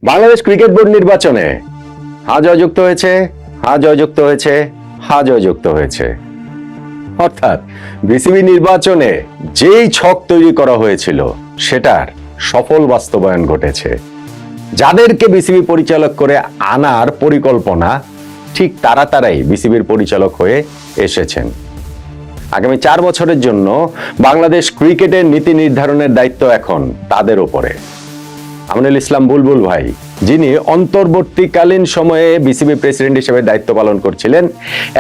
Bangladesh cricket board নির্বাচনে হা জয়যুক্ত হয়েছে, হা জয়যুক্ত হয়েছে, হা জয়যুক্ত হয়েছে। অর্থাৎ বিসিবি নির্বাচনে যেই ছক তৈরি করা হয়েছিল সেটার সফল বাস্তবায়ন ঘটেছে। যাদেরকে বিসিবি পরিচালক করে আনার পরিকল্পনা, ঠিক তারাই বিসিবির পরিচালক হয়ে এসেছেন। আগামী 4 বছরের জন্য বাংলাদেশ ক্রিকেটের নীতি নির্ধারণের দায়িত্ব এখন তাদের উপরে। আমিনুল ইসলাম বুলবুল ভাই, যিনি অন্তর্বর্তীকালীন সময়ে বিসিবি প্রেসিডেন্ট হিসেবে দায়িত্ব পালন করছিলেন,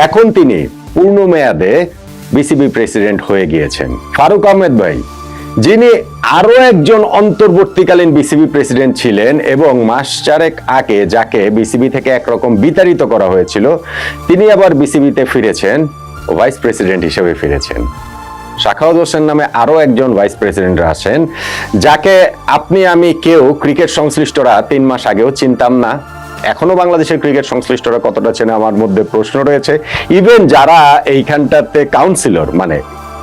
এখন তিনি পূর্ণ মেয়াদে বিসিবি প্রেসিডেন্ট হয়ে গিয়েছেন। ফারুক আহমেদ ভাই, যিনি আরো একজন অন্তর্বর্তীকালীন বিসিবি প্রেসিডেন্ট ছিলেন এবং মাস চারেক আগে যাকে বিসিবি থেকে একরকম বিতাড়িত করা হয়েছিল, তিনি আবার বিসিবিতে ফিরেছেন ও ভাইস প্রেসিডেন্ট হিসেবে ফিরেছেন। শাখাওয়াত হোসেন নামে আরো একজন ভাইস প্রেসিডেন্ট আছেন, যাকে আপনি আমি কেউ ক্রিকেট সংশ্লিষ্টরা 3 মাস আগেও চিনতাম না। এখনো বাংলাদেশের ক্রিকেট সংশ্লিষ্টরা কতটা চেনে আমার মধ্যে প্রশ্ন রয়েছে। ইভেন যারা এইখানটাতে কাউন্সিলর, মানে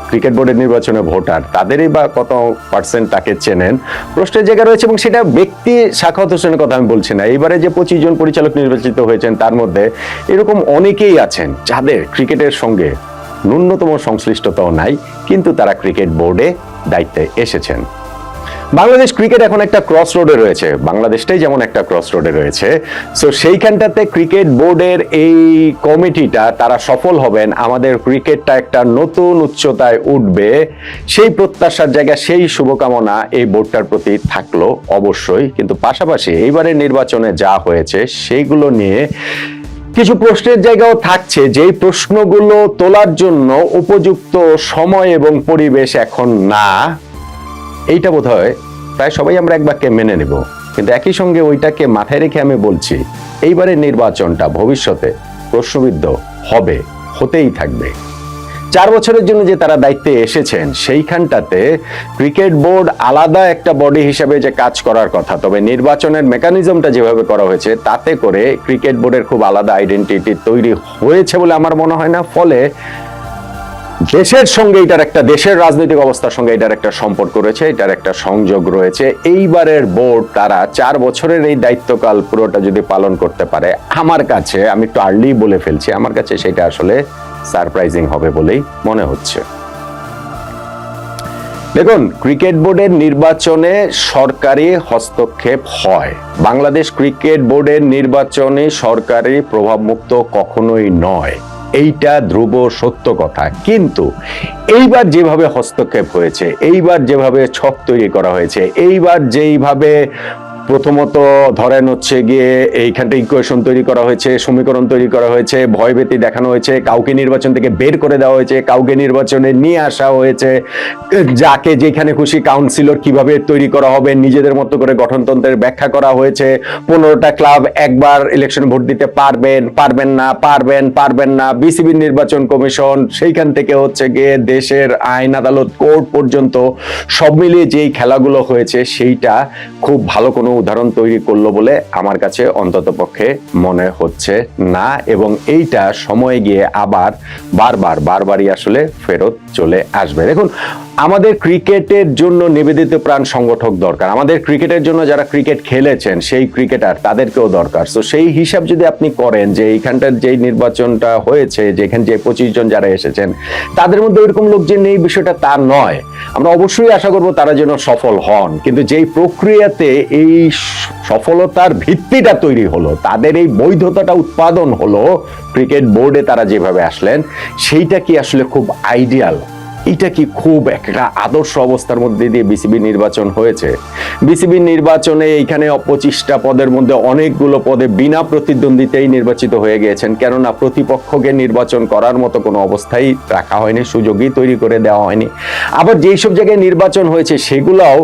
ক্রিকেট বোর্ডের নির্বাচনে ভোটার, তাদেরই বা কত পার্সেন্ট তাকে চেনেন, প্রশ্নের জায়গা রয়েছে। এবং সেটা ব্যক্তি শাখাওয়াত হোসেনের কথা আমি বলছি না। এবারে যে 25 জন পরিচালক নির্বাচিত হয়েছেন, তার মধ্যে এরকম অনেকেই আছেন যাদের ক্রিকেটের সঙ্গে ন্যূনতম সংশ্লিষ্টতাও নাই, কিন্তু তারা ক্রিকেট বোর্ডে দায়িত্বে এসেছেন। বাংলাদেশ ক্রিকেট এখন একটা ক্রস রোডে রয়েছে, বাংলাদেশটাই যেমন একটা ক্রস রোডে রয়েছে। সো সেইখানটাতে ক্রিকেট বোর্ডের এই কমিটিটা তারা সফল হবেন, আমাদের ক্রিকেটটা একটা নতুন উচ্চতায় উঠবে, সেই প্রত্যাশার জায়গা, সেই শুভকামনা এই বোর্ডটার প্রতি থাকলো অবশ্যই। কিন্তু পাশাপাশি এইবারের নির্বাচনে যা হয়েছে সেইগুলো নিয়ে কিছু প্রশ্নের জায়গাও থাকছে, যেই প্রশ্নগুলো তোলার জন্য উপযুক্ত সময় এবং পরিবেশ এখন না। এইটা বোধহয় প্রায় সবাই আমরা এক বাক্যে মেনে নেব, কিন্তু একই সঙ্গে ওইটাকে মাথায় রেখে আমি বলছি, এইবারের নির্বাচনটা ভবিষ্যতে প্রশ্নবিদ্ধ হবে, হতেই থাকবে। 4 বছরের জন্য যে তারা দায়িত্বে এসেছেন, সেইখানটাতে ক্রিকেট বোর্ড আলাদা একটা বডি হিসেবে যে কাজ করার কথা, তবে নির্বাচনের মেকানিজমটা যেভাবে করা হয়েছে, তাতে করে ক্রিকেট বোর্ডের খুব আলাদা আইডেন্টিটি তৈরি হয়েছে বলে আমার মনে হয় না। ফলে দেশের সঙ্গে এটার একটা, দেশের রাজনৈতিক অবস্থার সঙ্গে এটার একটা সম্পর্ক রয়েছে, এটার একটা সংযোগ রয়েছে। এইবারের বোর্ড তারা 4 বছরের এই দায়িত্বকাল পুরোটা যদি পালন করতে পারে, আমার কাছে, আমি একটু আর্লি বলে ফেলছি, আমার কাছে সেটা আসলে সারপ্রাইজিং হবে বলেই মনে হচ্ছে। দেখুন, ক্রিকেট বোর্ডের নির্বাচনে সরকারি হস্তক্ষেপ হয়, বাংলাদেশ ক্রিকেট বোর্ডের নির্বাচনে সরকারি প্রভাবমুক্ত কখনোই নয়, এইটা ধ্রুব সত্য কথা। কিন্তু এইবার যেভাবে হস্তক্ষেপ হয়েছে, এইবার যেভাবে ছক তৈরি করা হয়েছে, এইবার যেইভাবে প্রথমত ধরেন হচ্ছে গিয়ে এইখানটা ইকুয়েশন তৈরি করা হয়েছে, সমীকরণ তৈরি করা হয়েছে, ভয়ভীতি দেখানো হয়েছে, কাউকে নির্বাচন থেকে বের করে দেওয়া হয়েছে, কাউকে নির্বাচনে নিয়ে আসা হয়েছে, যাকে যেখানে খুশি কাউন্সিলর কিভাবে তৈরি করা হবে নিজেদের মতো করে গঠনতন্ত্রের ব্যাখ্যা করা হয়েছে। 15টা ক্লাব একবার ইলেকশন ভোট দিতে পারবেন, পারবেন না। বিসিবি নির্বাচন কমিশন, সেইখান থেকে হচ্ছে গিয়ে দেশের আইন আদালত, কোর্ট পর্যন্ত সব মিলিয়ে যেই খেলাগুলো হয়েছে, সেইটা খুব ভালো কোনো উদাহরণ তৈরি করলো বলে আমার কাছে অন্তত পক্ষে মনে হচ্ছে না। এবং এইটা সময়ে গিয়ে আবার বারবারই আসলে ফেরত চলে আসবে। দেখুন, আমাদের ক্রিকেটের জন্য নিবেদিত প্রাণ সংগঠক দরকার, আমাদের ক্রিকেটের জন্য যারা ক্রিকেট খেলেছেন সেই ক্রিকেটার, তাদেরকেও দরকার। তো সেই হিসাব যদি আপনি করেন যে এইখানটার যেই নির্বাচনটা হয়েছে, যেখানে যে 25 জন যারা এসেছেন, তাদের মধ্যে ওইরকম লোক যে নেই বিষয়টা তা নয়। আমরা অবশ্যই আশা করব তারা যেন সফল হন, কিন্তু যেই প্রক্রিয়াতে এই সফলতার ভিত্তিটা তৈরি হলো, তাদের এই বৈধতাটা উৎপাদন হলো, ক্রিকেট বোর্ডে তারা যেভাবে আসলেন, সেইটা কি আসলে খুব আইডিয়াল? এটা কি খুব একটা আদর্শ অবস্থার মধ্যে দিয়ে বিসিবি নির্বাচন হয়েছে? বিসিবি নির্বাচনে এইখানে 25টা পদের মধ্যে অনেকগুলো পদে বিনা প্রতিদ্বন্দ্বিতায় নির্বাচিত হয়ে গিয়েছেন, কেননা প্রতিপক্ষকে নির্বাচন করার মতো কোনো অবস্থাই রাখা হয়নি, সুযোগই তৈরি করে দেওয়া হয়নি। আবার যেই সব জায়গায় নির্বাচন হয়েছে সেগুলাও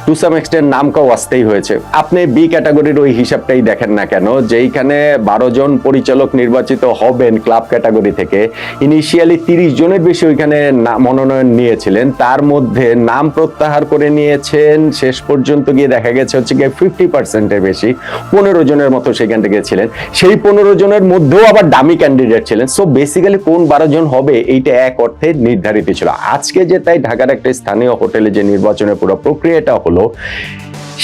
টু সাম এক্সটেন্ট নামকাও আসতেই হয়েছে। আপনি বি ক্যাটাগরির ওই হিসাবটাই দেখেন না কেন, যেইখানে 12 জন পরিচালক নির্বাচিত হবেন ক্লাব ক্যাটাগরি থেকে, ইনিশিয়ালি 30 জনের বেশি ওইখানে মনোনয়ন নিয়েছিলেন, তার মধ্যে নাম প্রত্যাহার করে নিয়েছেন, শেষ পর্যন্ত গিয়ে দেখা গেছে হচ্ছে গিয়ে 50%-এর বেশি, 15 জনের মতো সেখান থেকে ছিলেন। সেই 15 জনের মধ্যেও আবার ডামি ক্যান্ডিডেট ছিলেন। সো বেসিক্যালি কোন 12 জন হবে এইটা এক অর্থে নির্ধারিত ছিল। আজকে যে তাই ঢাকার একটা স্থানীয় হোটেলে যে নির্বাচনের পুরো প্রক্রিয়াটা হলো,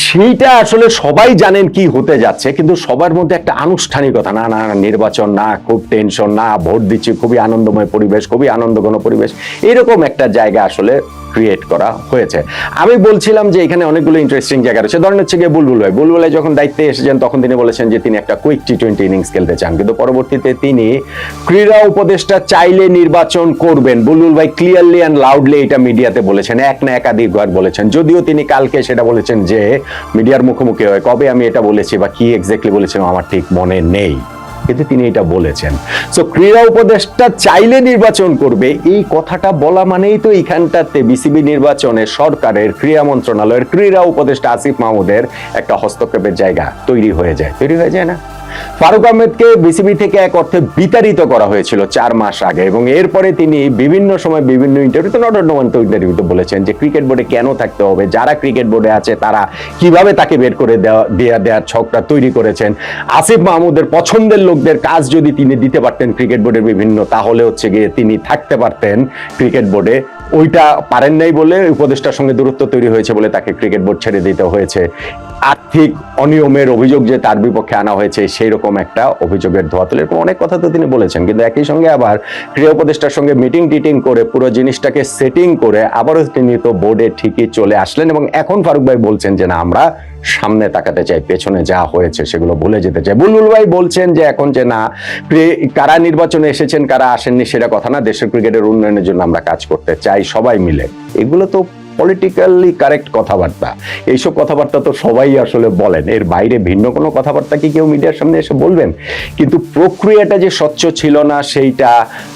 সেইটা আসলে সবাই জানেন কি হতে যাচ্ছে, কিন্তু সবার মধ্যে একটা আনুষ্ঠানিকতা, না না না, নির্বাচন না, খুব টেনশন না, ভোট দিচ্ছি, খুবই আনন্দময় পরিবেশ, খুবই আনন্দঘন পরিবেশ, এরকম একটা জায়গা আসলে ক্রিয়েট করা হয়েছে। আমি বলছিলাম যে এখানে অনেকগুলো ইন্টারেস্টিং জায়গা রয়েছে। ধরেন হচ্ছে গিয়ে বুলবুল ভাই যখন দায়িত্বে এসেছেন তখন তিনি বলেছেন যে তিনি একটা কুইক টি-20 ইনিংস খেলতে চান, কিন্তু পরবর্তীতে তিনি ক্রীড়া উপদেষ্টা চাইলে নির্বাচন করবেন। বুলবুল ভাই ক্লিয়ারলি অ্যান্ড লাউডলি এটা মিডিয়াতে বলেছেন, এক না একাধিকবার বলেছেন, যদিও তিনি কালকে সেটা বলেছেন যে মিডিয়ার মুখোমুখি হয়, কবে আমি এটা বলেছি বা কি এক্স্যাক্টলি বলেছিলাম আমার ঠিক মনে নেই, কিন্তু তিনি এটা বলেছেন। সো ক্রীড়া উপদেষ্টা চাইলে নির্বাচন করবে, এই কথাটা বলা মানেই তো এইখানটাতে বিসিবি নির্বাচনে সরকারের ক্রীড়া মন্ত্রণালয়ের ক্রীড়া উপদেষ্টা আসিফ মাহমুদের একটা হস্তক্ষেপের জায়গা তৈরি হয়ে যায় না? ফারুক আহমেদকে বিসিবি থেকে এক অর্থে বিতাড়িত করা হয়েছিল 4 মাস আগে, এবং এরপরে তিনি বিভিন্ন সময় বিভিন্ন ইন্টারভিউতে ইন্টারভিউতে বলেছেন যে ক্রিকেট বোর্ডে কেন থাকতে হবে, যারা ক্রিকেট বোর্ডে আছে তারা কিভাবে তাকে বের করে দেওয়ার ছকটা তৈরি করেছেন। আসিফ মাহমুদের পছন্দের লোকদের কাজ যদি তিনি দিতে পারতেন ক্রিকেট বোর্ডের বিভিন্ন, তাহলে হচ্ছে গিয়ে তিনি থাকতে পারতেন ক্রিকেট বোর্ডে। ওইটা পারেন নাই বলে উপদেষ্টার সঙ্গে দূরত্ব তৈরি হয়েছে বলে তাকে ক্রিকেট বোর্ড ছেড়ে দিতে হয়েছে। আর্থিক অনিয়মের অভিযোগ যে তার বিপক্ষে আনা হয়েছে, সেই রকম একটা অভিযোগের ধোয়া তুলে, এরকম অনেক কথা তো তিনি বলেছেন, কিন্তু একই সঙ্গে আবার ক্রীড়া উপদেষ্টার সঙ্গে মিটিং টিটিং করে পুরো জিনিসটাকে সেটিং করে আবারও তিনি তো বোর্ডে ঠিকই চলে আসলেন, এবং এখন ফারুক ভাই বলছেন যে না, আমরা সামনে তাকাতে চাই, পেছনে যা হয়েছে সেগুলো ভুলে যেতে চাই। বুলবুল ভাই বলছেন যে এখন যে না, কারা নির্বাচনে এসেছেন কারা আসেননি সেটা কথা না, দেশের ক্রিকেটের উন্নয়নের জন্য আমরা কাজ করতে চাই সবাই মিলে। এগুলো তো পলিটিক্যালি কারেক্ট কথাবার্তা, এইসব কথাবার্তা তো সবাই আসলে বলেন, এর বাইরে ভিন্ন কোনো কথাবার্তা কি কেউ মিডিয়ার সামনে এসে বলবেন? কিন্তু প্রক্রিয়াটা যে স্বচ্ছ ছিল না সেইটা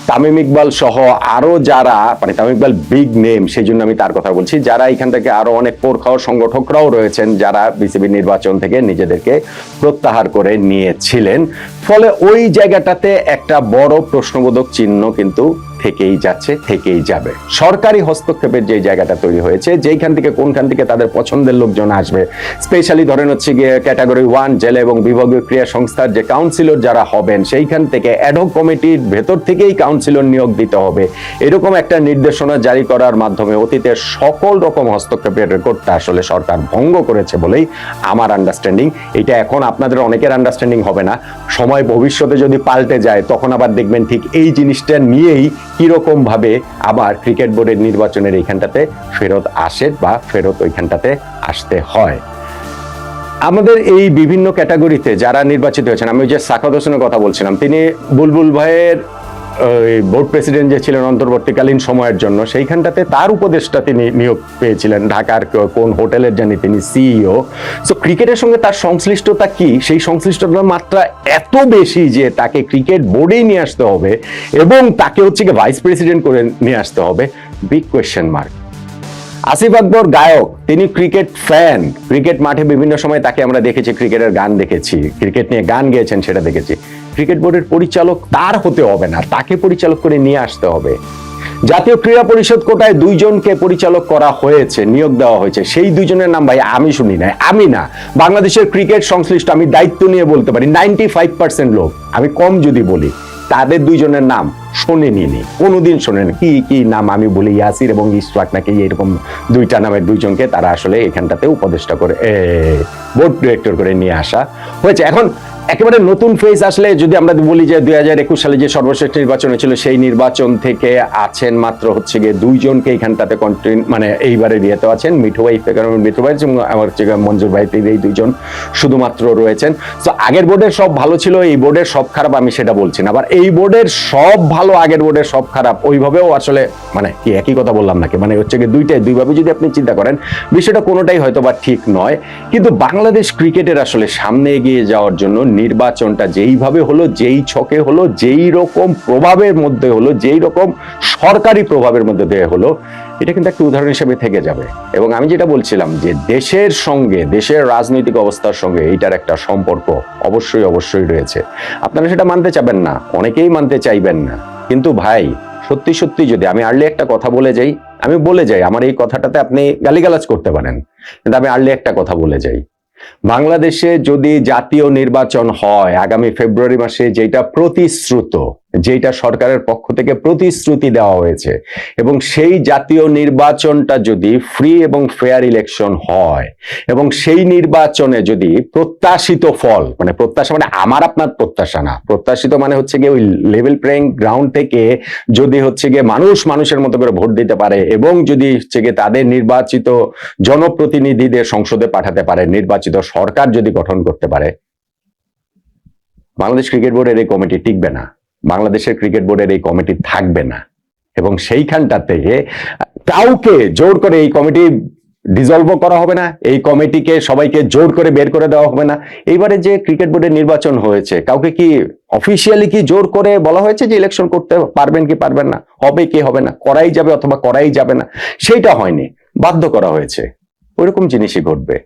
তামিম ইকবাল সহ আরো যারা, মানে তামিম ইকবাল বিগ নেম সেই জন্য আমি তার কথা বলছি, যারা এখান থেকে আরো অনেক পোরখাও সংগঠকরাও রয়েছেন যারা বিসিবি নির্বাচন থেকে নিজেদেরকে প্রত্যাহার করে নিয়েছিলেন, ফলে ওই জায়গাটাতে একটা বড় প্রশ্নবোধক চিহ্ন কিন্তু থেকেই যাচ্ছে, থেকেই যাবে। সরকারি হস্তক্ষেপের যে জায়গাটা তৈরি হয়েছে, যেইখান থেকে কোনখান থেকে তাদের পছন্দের লোকজন আসবে, স্পেশালি ধরেন হচ্ছে গিয়ে ক্যাটাগরি 1 জেলা এবং বিভাগীয় ক্রীড়া সংস্থার যে কাউন্সিলর যারা হবেন, সেইখান থেকে অ্যাডহক কমিটির ভেতর থেকেই কাউন্সিলর নিয়োগ দিতে হবে, এরকম একটা নির্দেশনা জারি করার মাধ্যমে অতীতের সকল রকম হস্তক্ষেপের রেকর্ডটা আসলে সরকার ভঙ্গ করেছে বলেই আমার আন্ডারস্ট্যান্ডিং। এটা এখন আপনাদের অনেকের আন্ডারস্ট্যান্ডিং হবে না, সময় ভবিষ্যতে যদি পাল্টে যায় তখন আবার দেখবেন ঠিক এই জিনিসটা নিয়েই কিরকম ভাবে আবার ক্রিকেট বোর্ডের নির্বাচনের এইখানটাতে ফেরত আসে বা ফেরত ওইখানটাতে আসতে হয়। আমাদের এই বিভিন্ন ক্যাটাগরিতে যারা নির্বাচিত হয়েছেন, আমি যে সাখাওয়াত হোসেনের কথা বলছিলাম, তিনি বুলবুল ভাইয়ের বোর্ড প্রেসিডেন্ট যে ছিলেন অন্তর্বর্তীকালীন সময়ের জন্য, সেইখানটাতে তার উপদেষ্টা তিনি নিয়োগ পেয়েছিলেন, ঢাকার কোন হোটেলের জানি তিনি সিইও। সো ক্রিকেটের সঙ্গে তার সংশ্লিষ্টতা কি, সেই সংশ্লিষ্টতার মাত্রা এত বেশি যে তাকে ক্রিকেট বোর্ডেই নিয়ে আসতে হবে এবং তাকে হচ্ছে কি ভাইস প্রেসিডেন্ট করে নিয়ে আসতে হবে, big question mark. Asif Akbar গায়ক, তিনি ক্রিকেট ফ্যান, ক্রিকেট মাঠে বিভিন্ন সময় তাকে আমরা দেখেছি, ক্রিকেটের গান দেখেছি, ক্রিকেট নিয়ে গান গেয়েছেন সেটা দেখেছি। ক্রিকেট বোর্ডের পরিচালক তার হতে হবে না, তাকে পরিচালক করে নিয়ে আসতে হবে। জাতীয় ক্রীড়া পরিষদ কোটায় 2 জনকে পরিচালক করা হয়েছে, নিয়োগ দেওয়া হয়েছে, সেই 2 জনের নাম ভাই আমি শুনি নাই, আমি না, বাংলাদেশের ক্রিকেট সংশ্লিষ্ট আমি দায়িত্ব নিয়ে বলতে পারি 95% লোক, আমি কম যদি বলি, তাদের 2 জনের নাম শোনেনি, কোনোদিন শোনেনি। কি কি নাম আমি বলি, ইয়াসির এবং ইশরাক নাকি, এরকম 2টা নামের 2 জনকে তারা আসলে এখানটাতে উপদেষ্টা করে বোর্ড ডিরেক্টর করে নিয়ে আসা হয়েছে। এখন একেবারে নতুন ফেজ আসলে যদি আমরা বলি যে 2021 সালে যে সর্বশেষ নির্বাচন হয়েছিল, সেই নির্বাচন থেকে আছেন মাত্র হচ্ছে গিয়ে 2 জনকে এইখানটাতে মানে এইবারে ইয়েতে আছেন, মিঠু ভাই এবং আমার মঞ্জুর ভাই, এই 2 জন শুধুমাত্র রয়েছেন। তো আগের বোর্ডের সব ভালো ছিল, এই বোর্ডের সব খারাপ আমি সেটা বলছি না, আবার এই বোর্ডের সব ভালো আগের বোর্ডের সব খারাপ ওইভাবেও আসলে মানে কি একই কথা বললাম নাকি, মানে হচ্ছে গিয়ে দুইভাবে যদি আপনি চিন্তা করেন বিষয়টা কোনোটাই হয়তো বা ঠিক নয়। কিন্তু বাংলাদেশ ক্রিকেটের আসলে সামনে এগিয়ে যাওয়ার জন্য নির্বাচনটা যেইভাবে হলো, যেই ছকে হলো, যেই রকম প্রভাবের মধ্যে হলো, যেই রকম সরকারি প্রভাবের মধ্যে দিয়ে হলো, এটা কিন্তু একটা উদাহরণ হিসেবে থেকে যাবে। এবং আমি যেটা বলছিলাম যে দেশের সঙ্গে, দেশের রাজনৈতিক অবস্থার সঙ্গে এইটার একটা সম্পর্ক অবশ্যই রয়েছে। আপনারা সেটা মানতে চাবেন না, অনেকেই মানতে চাইবেন না, কিন্তু ভাই সত্যি যদি আমি আর্লি একটা কথা বলে যাই, আমার এই কথাটাতে আপনি গালিগালাজ করতে পারেন, কিন্তু আমি আর্লি একটা কথা বলে যাই, বাংলাদেশে যদি জাতীয় নির্বাচন হয় আগামী ফেব্রুয়ারি মাসে, যেটা প্রতিশ্রুত যেটা সরকারের পক্ষ থেকে প্রতিশ্রুতি দেওয়া হয়েছে, এবং সেই জাতীয় নির্বাচনটা যদি ফ্রি এবং ফেয়ার ইলেকশন হয় এবং সেই নির্বাচনে যদি প্রত্যাশিত ফল, মানে প্রত্যাশা মানে আমার আপনার প্রত্যাশা না, প্রত্যাশিত মানে হচ্ছে গিয়ে ওই লেভেল প্লেইং গ্রাউন্ড থেকে যদি হচ্ছে গিয়ে মানুষ মানুষের মতো করে ভোট দিতে পারে এবং যদি হচ্ছে গিয়ে তাদের নির্বাচিত জনপ্রতিনিধিদের সংসদে পাঠাতে পারে, নির্বাচিত সরকার যদি গঠন করতে পারে, বাংলাদেশ ক্রিকেট বোর্ডের এই কমিটি টিকবে না, বাংলাদেশের ক্রিকেট বোর্ডের এই কমিটি থাকবে না। এবং সেইখানটা থেকে কাউকে জোর করে এই কমিটি ডিজলভ করা হবে না, এই কমিটিকে সবাইকে জোর করে বের করে দেওয়া হবে না। এইবারে যে ক্রিকেট বোর্ডের নির্বাচন হয়েছে, কাউকে কি অফিসিয়ালি কি জোর করে বলা হয়েছে যে ইলেকশন করতে পারবেন কি পারবেন না, হবে কি হবে না, করাই যাবে অথবা করাই যাবে না, সেইটা হয়নি, বাধ্য করা হয়েছে। ওইরকম জিনিসই ঘটবে।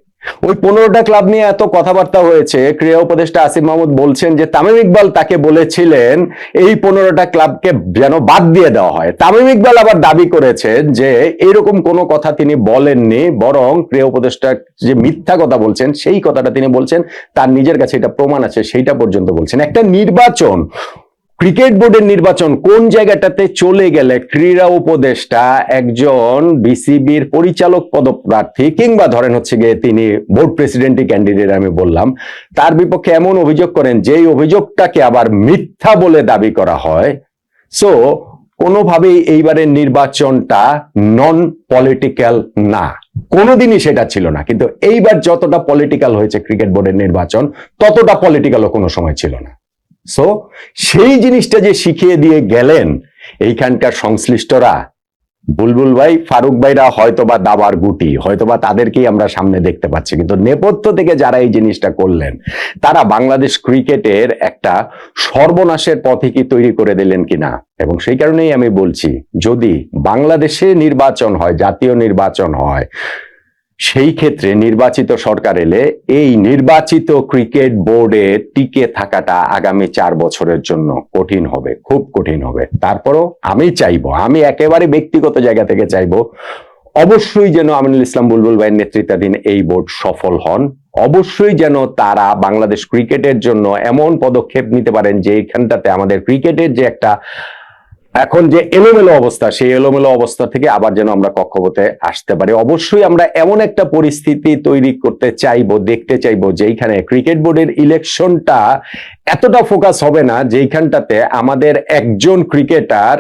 ওই 15টা ক্লাব নিয়ে এত কথাবার্তা হয়েছে, ক্রীড়া উপদেষ্টা আসিফ মাহমুদ বলছেন যে তামিম ইকবাল তাকে বলেছিলেন এই 15টা ক্লাবকে যেন বাদ দিয়ে দেওয়া হয়। তামিম ইকবাল আবার দাবি করেছেন যে এরকম কোনো কথা তিনি বলেননি, বরং ক্রীড়া উপদেষ্টা যে মিথ্যা কথা বলছেন সেই কথাটা তিনি বলছেন, তার নিজের কাছে এটা প্রমাণ আছে, সেইটা পর্যন্ত বলছেন। একটা নির্বাচন, ক্রিকেট বোর্ডের নির্বাচন কোন জায়গাটাতে চলে গেলে ক্রীড়া উপদেষ্টা একজন বিসিবির পরিচালক পদপ্রার্থী কিংবা ধরেন হচ্ছে গিয়ে তিনি বোর্ড প্রেসিডেন্টই ক্যান্ডিডেট আমি বললাম, তার বিপক্ষে এমন অভিযোগ করেন যেই অভিযোগটাকে আবার মিথ্যা বলে দাবি করা হয়। সো কোনোভাবেই এইবারের নির্বাচনটা নন পলিটিক্যাল না, কোনোদিনই সেটা ছিল না। কিন্তু এইবার যতটা পলিটিক্যাল হয়েছে ক্রিকেট বোর্ডের নির্বাচন, ততটা পলিটিক্যালও কোনো সময় ছিল না। সো সেই জিনিসটা যে শিখিয়ে দিয়ে গেলেন এইখানকার সংশ্লিষ্টরা, বুলবুল ভাই, ফারুক ভাইরা হয়তোবা দাবার গুটি, হয়তোবা তাদেরকেই আমরা সামনে দেখতে পাচ্ছি, কিন্তু নেপথ্য থেকে যারা এই জিনিসটা করলেন তারা বাংলাদেশ ক্রিকেটের একটা সর্বনাশের পথে কি তৈরি করে দিলেন কিনা। এবং সেই কারণেই আমি বলছি, যদি বাংলাদেশে নির্বাচন হয়, জাতীয় নির্বাচন হয়, সেই ক্ষেত্রে নির্বাচিত সরকার এলে এই নির্বাচিত ক্রিকেট বোর্ডে টিকে থাকাটা আগামী 4 বছরের জন্য কঠিন হবে, খুব কঠিন হবে। তারপরও আমি চাইবো, আমি একেবারে ব্যক্তিগত জায়গা থেকে চাইবো, অবশ্যই যেন আমিনুল ইসলাম বুলবুল ভাইয়ের নেতৃত্বাধীন এই বোর্ড সফল হন, অবশ্যই যেন তারা বাংলাদেশ ক্রিকেটের জন্য এমন পদক্ষেপ নিতে পারেন যে এইখানটাতে আমাদের ক্রিকেটের যে একটা এখন যে এলোমেলো অবস্থা, সেই এলোমেলো অবস্থা থেকে আবার যেন আমরা কক্ষপথে আসতে পারি। অবশ্যই আমরা এমন একটা পরিস্থিতি তৈরি করতে চাইবো, দেখতে চাইবো যেইখানে ক্রিকেট বোর্ডের ইলেকশনটা এতটা ফোকাস হবে না, যেইখানটাতে আমাদের একজন ক্রিকেটার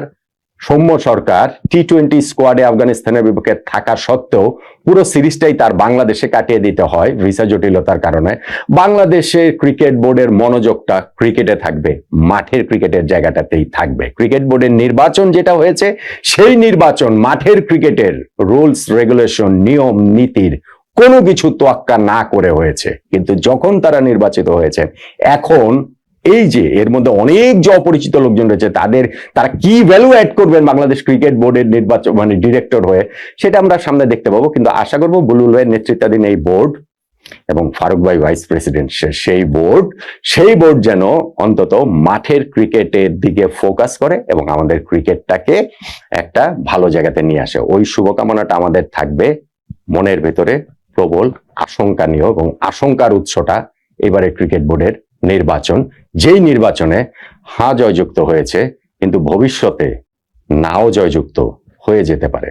সৌম্য সরকার টি-20 স্কোয়াডে আফগানিস্তানের বিপক্ষে থাকা সত্ত্বেও পুরো সিরিজটাই তার বাংলাদেশে কাটিয়ে দিতে হয় ভিসা জটিলতার কারণে। বাংলাদেশের ক্রিকেট বোর্ডের মনোযোগটা ক্রিকেটে থাকবে, মাঠের ক্রিকেটের জায়গাটাতেই থাকবে। ক্রিকেট বোর্ডের নির্বাচন যেটা হয়েছে, সেই নির্বাচন মাঠের ক্রিকেটের রুলস রেগুলেশন, নিয়ম নীতির কোনো কিছু তোয়াক্কা না করে হয়েছে। কিন্তু যখন তারা নির্বাচিত হয়েছে, এখন এই যে এর মধ্যে অনেক যে অপরিচিত লোকজন রয়েছে, তারা কি ভ্যালু অ্যাড করবেন বাংলাদেশ ক্রিকেট বোর্ডের নির্বাচন মানে ডিরেক্টর হয়ে, সেটা আমরা সামনে দেখতে পাবো। কিন্তু আশা করবো বুলবুল ভাইয়ের নেতৃত্বাধীন এই বোর্ড এবং ফারুক ভাই ভাইস প্রেসিডেন্ট সেই বোর্ড যেন অন্তত মাঠের ক্রিকেটের দিকে ফোকাস করে এবং আমাদের ক্রিকেটটাকে একটা ভালো জায়গাতে নিয়ে আসে। ওই শুভকামনাটা আমাদের থাকবে মনের ভেতরে প্রবল আশঙ্কা নিয়ে, এবং আশঙ্কার উৎসটা এবারে ক্রিকেট বোর্ডের নির্বাচন, যেই নির্বাচনে হ্যাঁ জয়যুক্ত হয়েছে কিন্তু ভবিষ্যতে নাও জয়যুক্ত হয়ে যেতে পারে।